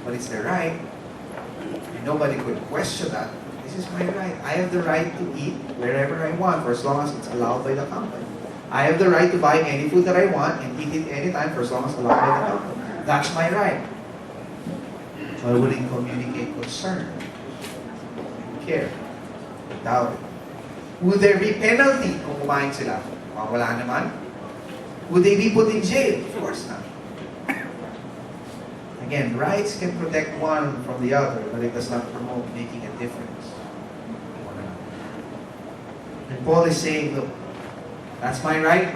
But it's their right. And nobody could question that. This is my right. I have the right to eat wherever I want for as long as it's allowed by the company. I have the right to buy any food that I want and eat it anytime for as long as allowed by the company. That's my right. But would it communicate concern? Care? Doubt it. Would there be penalty kung kumain sila? Wala naman. Would they be put in jail? Of course not. Again, rights can protect one from the other, but it does not promote making a difference. And Paul is saying, look, that's my right,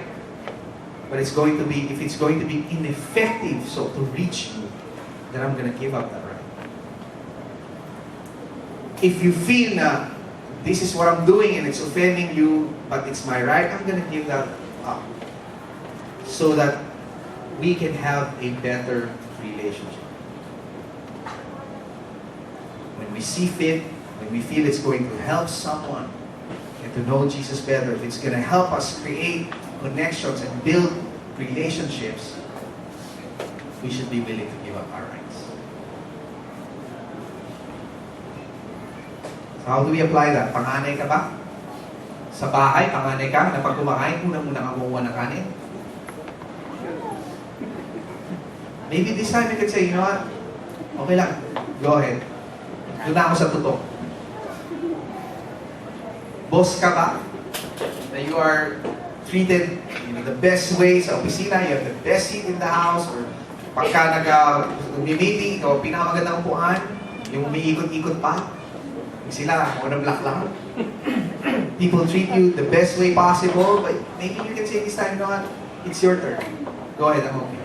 but it's going to be, if it's going to be ineffective so to reach you, then I'm going to give up that right. If you feel na this is what I'm doing and it's offending you, but it's my right, I'm going to give that up. So that we can have a better relationship. When we see fit, when we feel it's going to help someone get to know Jesus better, if it's going to help us create connections and build relationships, we should be willing to give up our rights. So how do we apply that? Panganay ka ba? Sa bahay, panganay ka na pag kumakain, muna kang kumuha ng kanin? Maybe this time you could say, you know what? Okay lang. Go ahead. Doon na ako sa tutok. Boss ka ba? That you are treated the best way sa opisina, you have the best seat in the house, or pagka nag-meeting, ikaw pinakamagandang upuan, yung umiikot-ikot pa, sila, ako na black lang. People treat you the best way possible, but maybe you can say this time, you know what? It's your turn. Go ahead, I'm okay.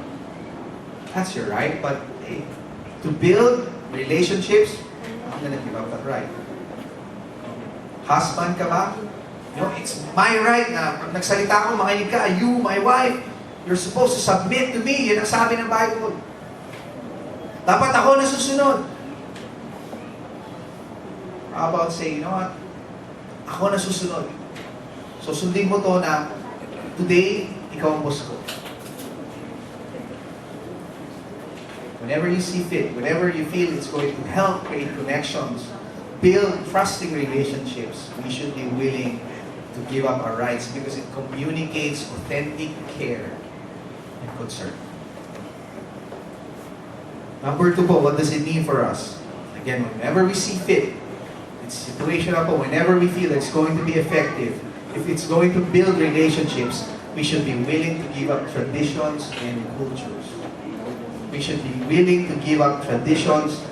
That's your right, but hey, to build relationships, I'm gonna give up that right. Husband ka ba? You know, it's my right na pag nagsalita ako, makinig ka, you, my wife, you're supposed to submit to me. Yan ang sabi ng Bible. Dapat ako na susunod. How about say, you know what? Ako na susunod. So sundin mo to na today, ikaw ang boss ko. Whenever you see fit, whenever you feel it's going to help create connections, build trusting relationships, we should be willing to give up our rights because it communicates authentic care and concern. Number 2 po, what does it mean for us? Again, whenever we see fit, it's situational po, whenever we feel it's going to be effective, if it's going to build relationships, we should be willing to give up traditions and cultures. We should be willing to give up traditions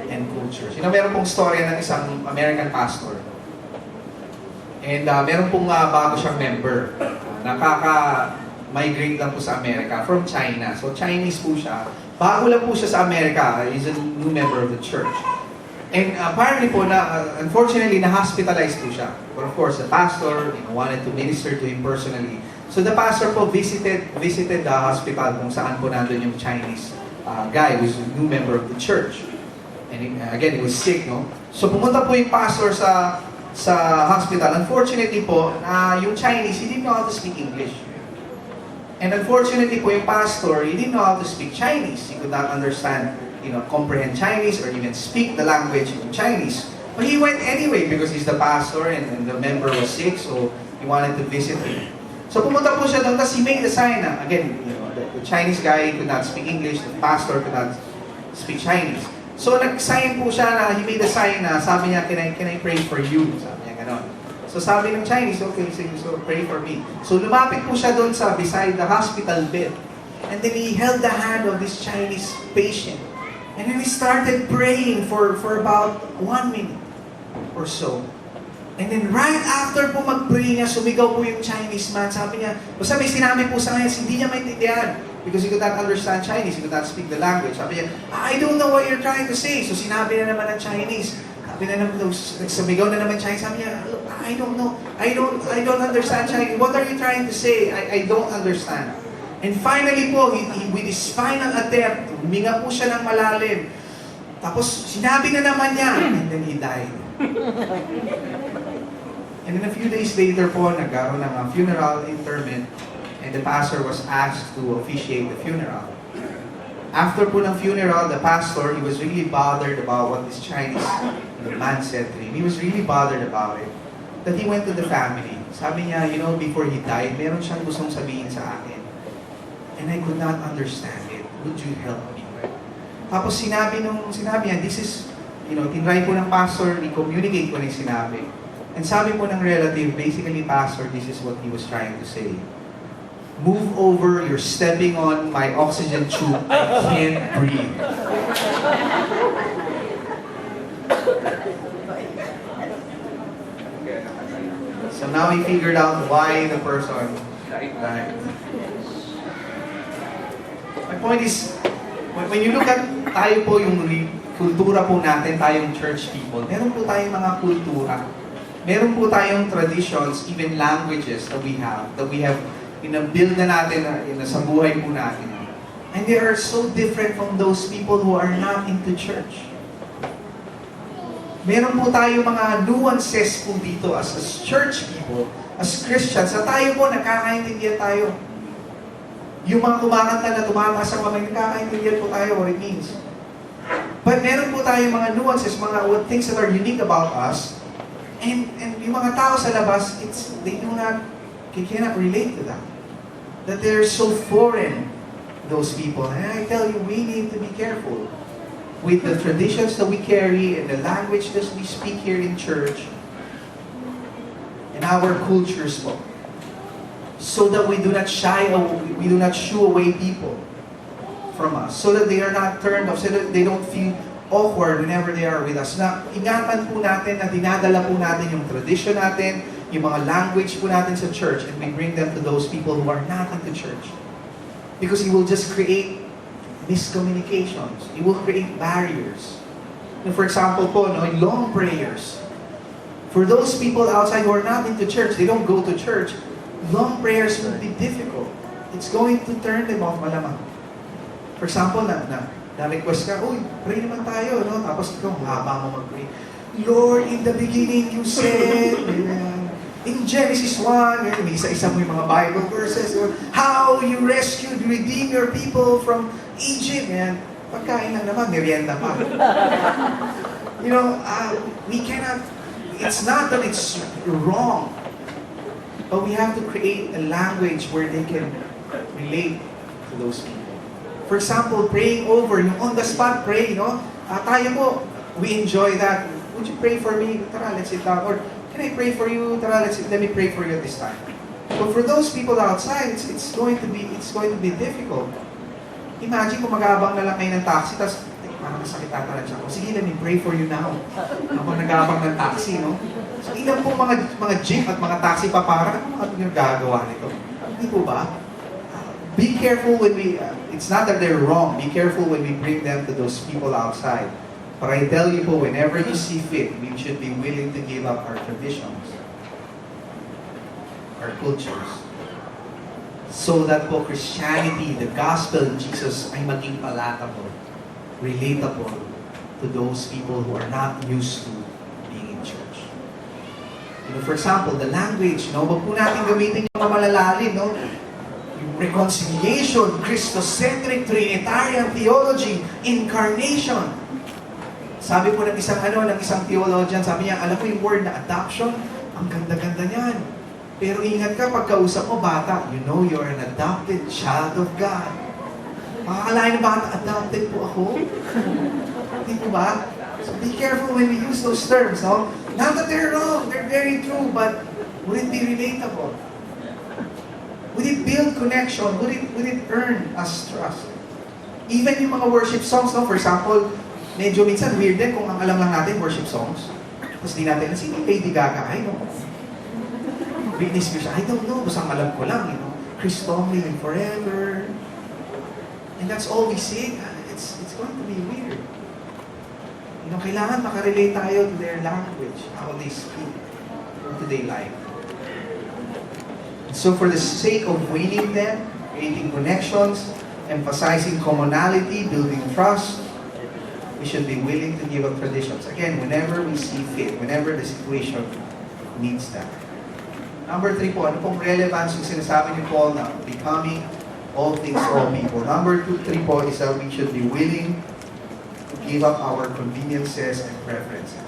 and cultures. You know, meron pong storya ng isang American pastor. And meron pong bago siyang member. Nakaka-migrate lang po sa Amerika from China. So Chinese po siya. Bago lang po siya sa Amerika. He's a new member of the church. And apparently po, unfortunately, na-hospitalized po siya. But of course, the pastor wanted to minister to him personally. So the pastor po visited the hospital kung saan po nandun yung Chinese guy who's a new member of the church. And again, he was sick, no? So pumunta po yung pastor sa hospital. Unfortunately po, yung Chinese, he didn't know how to speak English. And unfortunately po, yung pastor, he didn't know how to speak Chinese. He could not understand, comprehend Chinese or even speak the language in Chinese. But he went anyway because he's the pastor and the member was sick, so he wanted to visit him. So pumunta po siya doon, tapos he made a sign na, again, the Chinese guy could not speak English, the pastor could not speak Chinese. So nag-sign po siya na, he made a sign na, sabi niya, can I pray for you? Sabi niya gano'n. So sabi ng Chinese, okay, so pray for me. So lumapit po siya doon beside the hospital bed. And then he held the hand of this Chinese patient. And then he started praying for about 1 minute or so. And then right after po mag-pray niya, sumigaw po yung Chinese man. Sabi niya, basta may sinabi po sa kanya, hindi niya maintindihan. Because he could not understand Chinese, he could not speak the language. Sabi niya, I don't know what you're trying to say. So sinabi na naman ng Chinese. Sabi na naman, nagsumigaw na naman Chinese. Sabi niya, I don't know. I don't understand Chinese. What are you trying to say? I don't understand. And finally po, with his final attempt, huminga po siya ng malalim. Tapos sinabi na naman niya, and then he died. And then a few days later po, nagkaroon ng funeral interment, and the pastor was asked to officiate the funeral. After po ng funeral, the pastor, he was really bothered about what this Chinese man said to him. He was really bothered about it. That he went to the family. Sabi niya, before he died, meron siyang gustong sabihin sa akin. And I could not understand it. Would you help me? Tapos sinabi niya, this is, tinry po ng pastor, i-communicate ko na yung sinabi. And sabi po ng relative, basically, pastor, this is what he was trying to say. Move over, you're stepping on my oxygen tube, I can't breathe. So now we figured out why the person died. My point is, when you look at tayo po yung kultura po natin, tayong church people, meron po tayong mga kultura Meron po tayong traditions, even languages that we have, build na natin sa buhay po natin. And they are so different from those people who are not into church. Meron po tayo mga nuances po dito as church people, as Christians, na tayo po, nakakaintindihan tayo. Yung mga kumakanta na tumataas ang kamay, nakakaintindihan po tayo what it means. But meron po tayo mga nuances, mga things that are unique about us, and yung mga tao sa labas, they cannot relate to that. That they're so foreign, those people. And I tell you, we need to be careful with the traditions that we carry and the language that we speak here in church and our cultures po. So that we do not shoo away people from us. So that they are not turned off, so that they don't feel awkward whenever they are with us. Na ingatan po natin na dinadala po natin yung tradition natin, yung mga language po natin sa church, and we bring them to those people who are not into church. Because it will just create miscommunications. It will create barriers. For example po, long prayers. For those people outside who are not into church, they don't go to church, long prayers will be difficult. It's going to turn them off malamang. For example, na-request ka, uy, pray naman tayo, no? Tapos ikaw, haba mo mag-pray. Lord, in the beginning you said, in Genesis 1, may isa-isa mo yung mga Bible verses, how you rescued, redeemed your people from Egypt. Yan. Pagkain lang naman, merienda pa. We cannot, it's not that it's wrong, but we have to create a language where they can relate to those people. For example, praying over, yung on-the-spot pray, no? Tayo po, we enjoy that. Would you pray for me? Tara, let's sit down. Or, can I pray for you? Tara, let me pray for you at this time. But for those people outside, it's going to be difficult. Imagine kung mag-aabang na lang kayo ng taxi, tapos, parang masakit ata lang siya. Sige, let me pray for you now. Ako nag-aabang ng taxi, no? So, ilan pong mga jeep at mga taxi pa para, ano mga gagawa nito? Hindi po ba? Be careful when it's not that they're wrong, be careful when we bring them to those people outside. But I tell you po, whenever you see fit, we should be willing to give up our traditions, our cultures. So that po Christianity, the gospel of Jesus ay maging palatable, relatable to those people who are not used to being in church. For example, the language, no? Wag po natin gamitin yung mga malalalim, no? Yung reconciliation, Christocentric, Trinitarian theology, incarnation. Sabi po ng isang theologian, sabi niya, alam mo yung word na adoption, ang ganda-ganda niyan. Pero ingat ka, pagkausap mo bata, you know you're an adopted child of God. Makakalain na bata, adopted po ako? Hindi po ba? So be careful when we use those terms, no? Not that they're wrong, they're very true, but would it be relatable? Would it build connection? Would it earn us trust? Even yung mga worship songs, no? For example, medyo minsan weird din kung ang alam lang natin worship songs. Tapos di natin, sino Lady Gaga? I don't know. Britney Spears, I don't know. Basta ang alam ko lang, Chris Tomlin and Forever. And that's all we sing. It's going to be weird. Kailangan makarelate tayo to their language, how they speak, to their life. So for the sake of winning them, creating connections, emphasizing commonality, building trust, we should be willing to give up traditions. Again, whenever we see fit, whenever the situation needs that. Number 3 po, ano pong relevance yung sinasabi ni Paul na becoming all things to all people. Number 3 po is that we should be willing to give up our conveniences and preferences.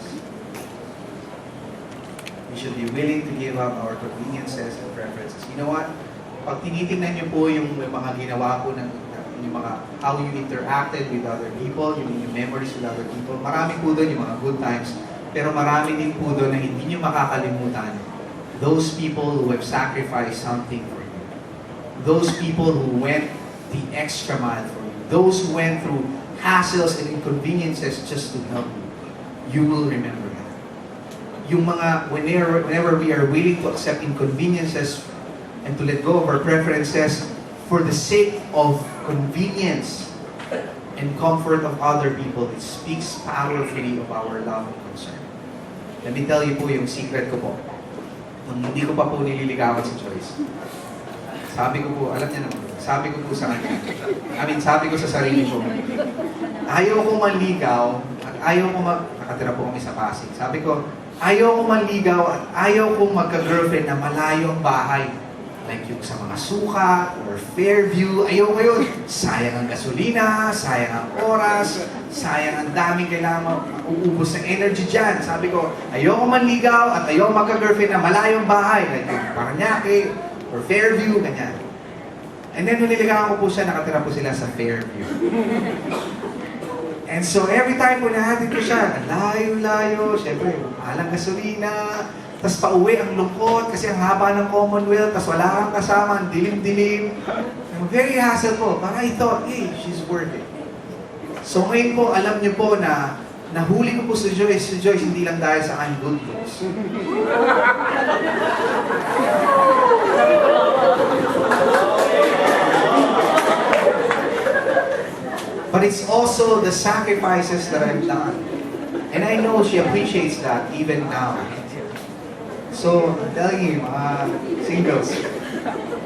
We should be willing to give up our conveniences and preferences. You know what? Pag tinitingnan niyo po yung mga ginawa po yung mga how you interacted with other people, yung memories with other people, marami po doon yung mga good times, pero marami din po doon na hindi niyo makakalimutan. Those people who have sacrificed something for you. Those people who went the extra mile for you. Those who went through hassles and inconveniences just to help you. You will remember that. Yung mga, whenever we are willing to accept inconveniences and to let go of our preferences for the sake of convenience and comfort of other people, it speaks powerfully of our love and concern. Let me tell you po yung secret ko po. Nung hindi ko pa po nililigawan si Joyce. Sabi ko po, alam niya naman, sabi ko po sa kanya, sabi ko sa sarili ko, ayaw ko manligaw at ayaw ko nakatira po kami sa Pasig. Sabi ko, ayaw ko manligaw at ayaw ko magka-girlfriend na malayo ang bahay. Like yung sa mga sukat or Fairview, ayaw ko yun. Sayang ang gasolina, sayang ang oras, sayang ang daming kailangan uubos ng energy dyan. Sabi ko, ayaw ko manligaw at ayaw magka-girlfriend na malayo ang bahay. Like yung Paranaque or Fairview, ganyan. And then nung niligawan ko po siya, nakatira po sila sa Fairview. And so every time po nahatid ko siya, layo-layo, syempre, mahalang gasolina, tas pauwi ang lungkot kasi ang haba ng Commonwealth, tas wala kang kasama, ang dilim-dilim. Very hassle po. But I thought, hey, she's worth it. So ngayon po, alam niyo po na nahuli ko po si Joyce. Si Joyce hindi lang dahil sa kanyang good looks. But it's also the sacrifices that I've done. And I know she appreciates that even now. So, I'm telling you, mga singles,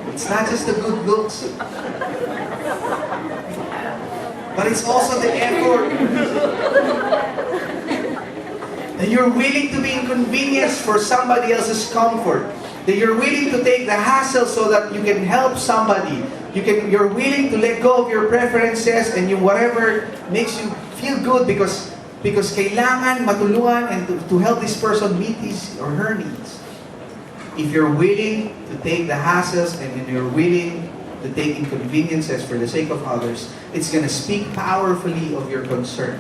it's not just the good looks, but it's also the effort. That you're willing to be inconvenienced for somebody else's comfort. That you're willing to take the hassle so that you can help somebody. You're willing to let go of your preferences and whatever makes you feel good because kailangan matulungan and to help this person meet his or her needs. If you're willing to take the hassles and you're willing to take inconveniences for the sake of others, it's gonna speak powerfully of your concern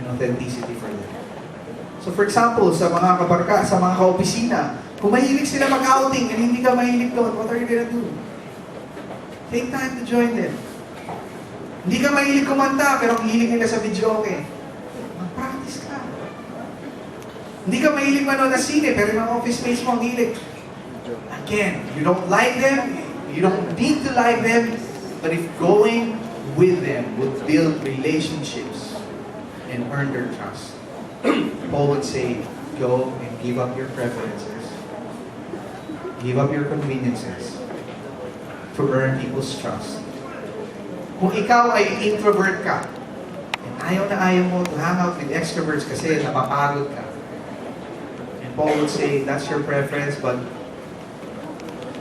and authenticity for them. So for example, sa mga kabarka, sa mga kaopisina, kung mahilig sila mag-outing and hindi ka mahilig doon, what are you gonna do? Take time to join them. Hindi ka mahilig kumanta, pero ang hilig nila sa video, okay. Mag-practice ka. Hindi ka mahilig manood na sine, pero yung mga office mates mo ang hilig. Again, you don't like them, you don't need to like them, but if going with them would build relationships and earn their trust. Paul would say, go and give up your preferences, give up your conveniences to earn people's trust. Kung ikaw ay introvert ka, and ayaw na ayaw mo to hang out with extroverts kasi napapagod ka, Paul would say, that's your preference, but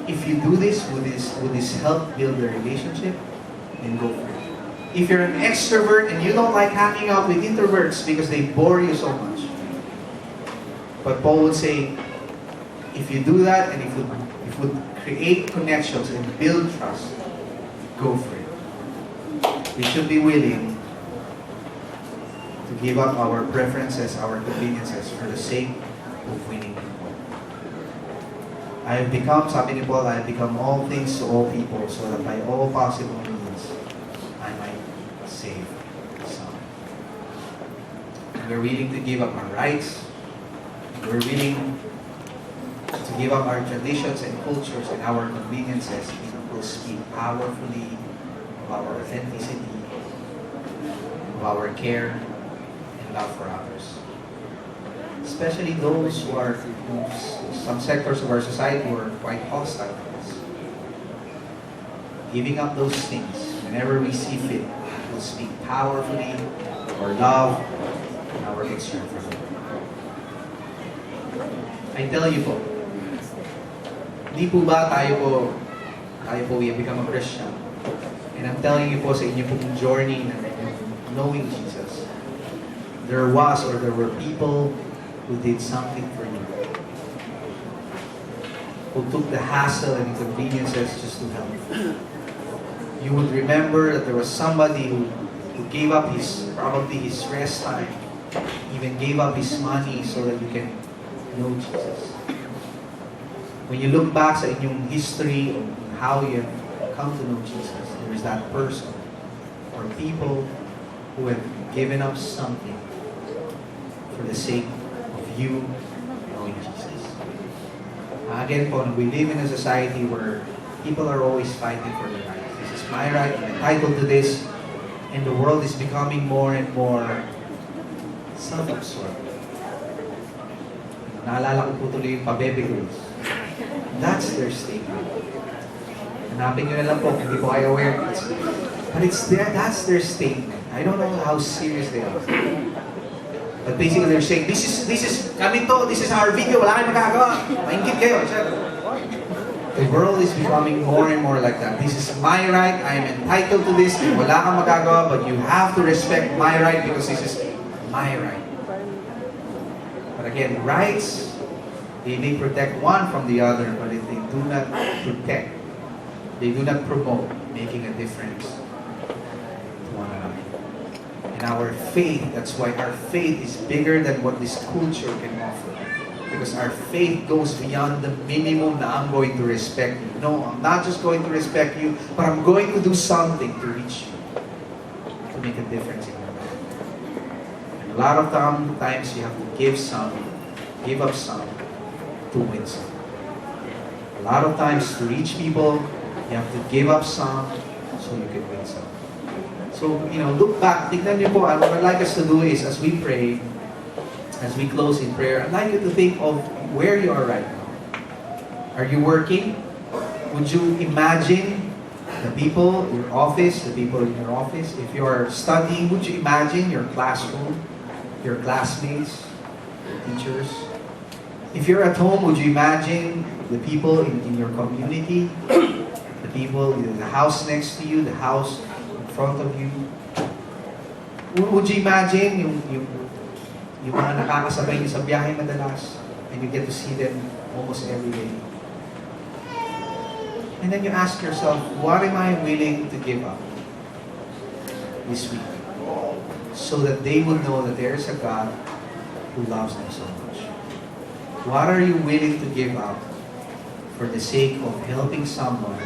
if you do this, would this help build the relationship? Then go for it. If you're an extrovert and you don't like hanging out with introverts because they bore you so much. But Paul would say, if you do that and if you would create connections and build trust, go for it. We should be willing to give up our preferences, our conveniences for the sake of winning people. I have become, sabi ni Paul, I have become all things to all people so that by all possible means I might save some. We're willing to give up our rights. We're willing to give up our traditions and cultures and our conveniences. It will speak powerfully of our authenticity, of our care, and love for others. Especially those who are, some sectors of our society who are quite hostile to us. Giving up those things whenever we see fit will speak powerfully of our love and our concern for them. I tell you po, di po ba tayo po we have become a Christian. And I'm telling you po sa inyo pong journey na knowing Jesus, there were people who did something for you, who took the hassle and inconveniences just to help. You would remember that there was somebody who gave up probably his rest time, even gave up his money so that you can know Jesus. When you look back sa inyong history of how you have come to know Jesus, there is that person or people who have given up something for the sake of you knowing Jesus. Again po, we live in a society where people are always fighting for their rights. This is my right, I'm entitled to this, and the world is becoming more and more self-absorbed. Naalala ko po tuloy yung pa-baby girls. That's their statement. Hanapin nyo na lang po, hindi po kayo aware. But it's there, that's their statement. I don't know how serious they are. But basically they're saying, this is, kami to, this is our video, wala kayong magagawa. Maingit kayo, etc. The world is becoming more and more like that. This is my right, I am entitled to this, wala kang magagawa, but you have to respect my right because this is my right. But again, rights, they may protect one from the other, but if they do not protect, they do not promote making a difference to one another. And our faith, that's why our faith is bigger than what this culture can offer. Because our faith goes beyond the minimum na I'm going to respect you. No, I'm not just going to respect you, but I'm going to do something to reach you, to make a difference in your life. And a lot of times you have to give up some to win some. A lot of times to reach people, you have to give up some so you can win some. So, look back. Tignan niyo po, what I'd like us to do is, as we pray, as we close in prayer, I'd like you to think of where you are right now. Are you working? Would you imagine the people in your office, the people in your office? If you are studying, would you imagine your classroom, your classmates, your teachers? If you're at home, would you imagine the people in your community? The people in the house next to you, the house in front of you? Would you imagine yung mga nakakasabay niyo sa biyahe madalas and you get to see them almost every day? And then you ask yourself, what am I willing to give up this week so that they will know that there is a God who loves them so much? What are you willing to give up for the sake of helping someone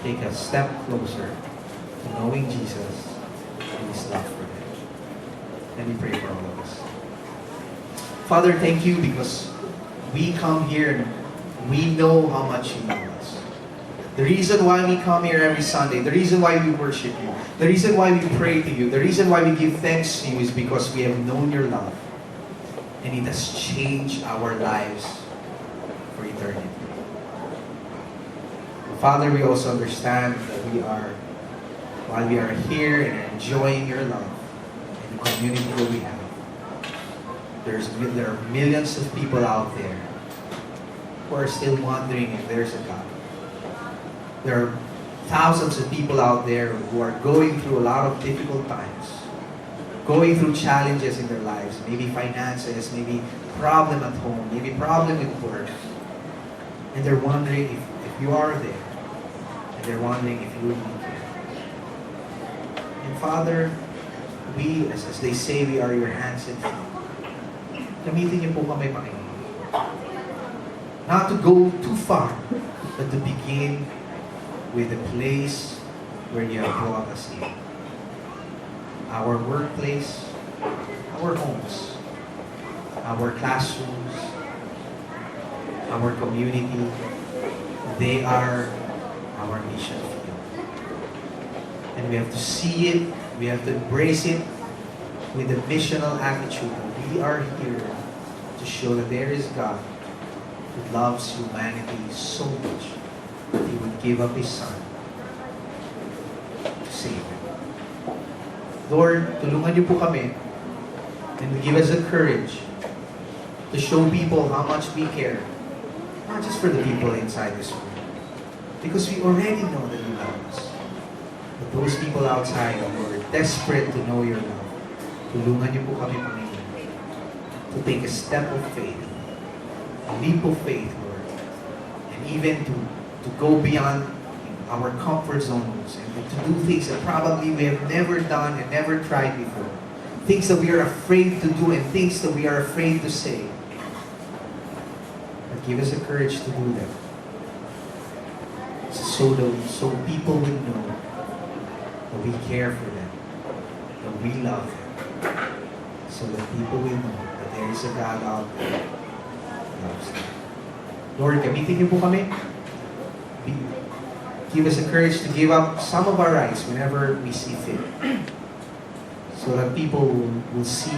take a step closer to knowing Jesus and His love for them? Let me pray for all of us. Father, thank you because we come here and we know how much you love us. The reason why we come here every Sunday, the reason why we worship you, the reason why we pray to you, the reason why we give thanks to you is because we have known your love. And it has changed our lives for eternity. Father, we also understand that while we are here and enjoying your love and the community that we have, there are millions of people out there who are still wondering if there's a God. There are thousands of people out there who are going through a lot of difficult times, going through challenges in their lives, maybe finances, maybe problem at home, maybe problem at work. And they're wondering if you are there. And they're wondering if you will be there. And Father, we, as they say, we are your hands and feet. Gamitin niyo po kami, Panginoon. Not to go too far, but to begin with the place where you have brought us in. Our workplace, our homes, our classrooms, our community, they are our mission field. And we have to see it, we have to embrace it with a missional attitude. We are here to show that there is God who loves humanity so much that He would give up His Son to save them. Lord, tulungan niyo po kami and give us the courage to show people how much we care. Not just for the people inside this room, because we already know that you love us. But those people outside who are desperate to know your love, tulungan niyo po kami, Panginoon, to take a step of faith, a leap of faith, Lord, and even to go beyond our comfort zones and to do things that probably we have never done and never tried before. Things that we are afraid to do and things that we are afraid to say. But give us the courage to do them. So people will know that we care for them, that we love them. So that people will know that there is a God out there who loves them. Lord, gamitin niyo po kami. Give us the courage to give up some of our rights whenever we see fit. So that people will see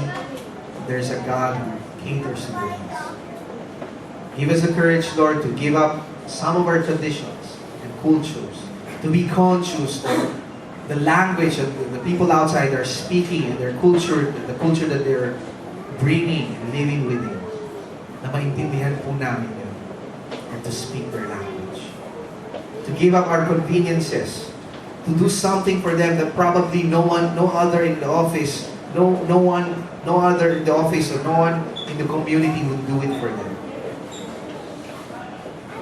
there's a God who caters to their needs. Give us the courage, Lord, to give up some of our traditions and cultures, to be conscious of the language that the people outside are speaking and their culture, the culture that they're bringing and living within, na maintindihan po namin yun, and to speak their language. To give up our conveniences, to do something for them that probably no other in the office, no other in the office or no one in the community would do it for them.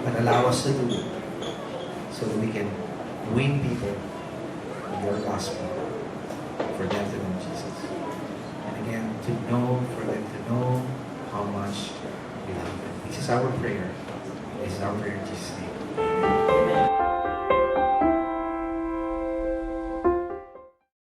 But allow us to do it so that we can win people with your gospel for them to know Jesus. And again, for them to know how much we love them. This is our prayer. This is our prayer in Jesus' name.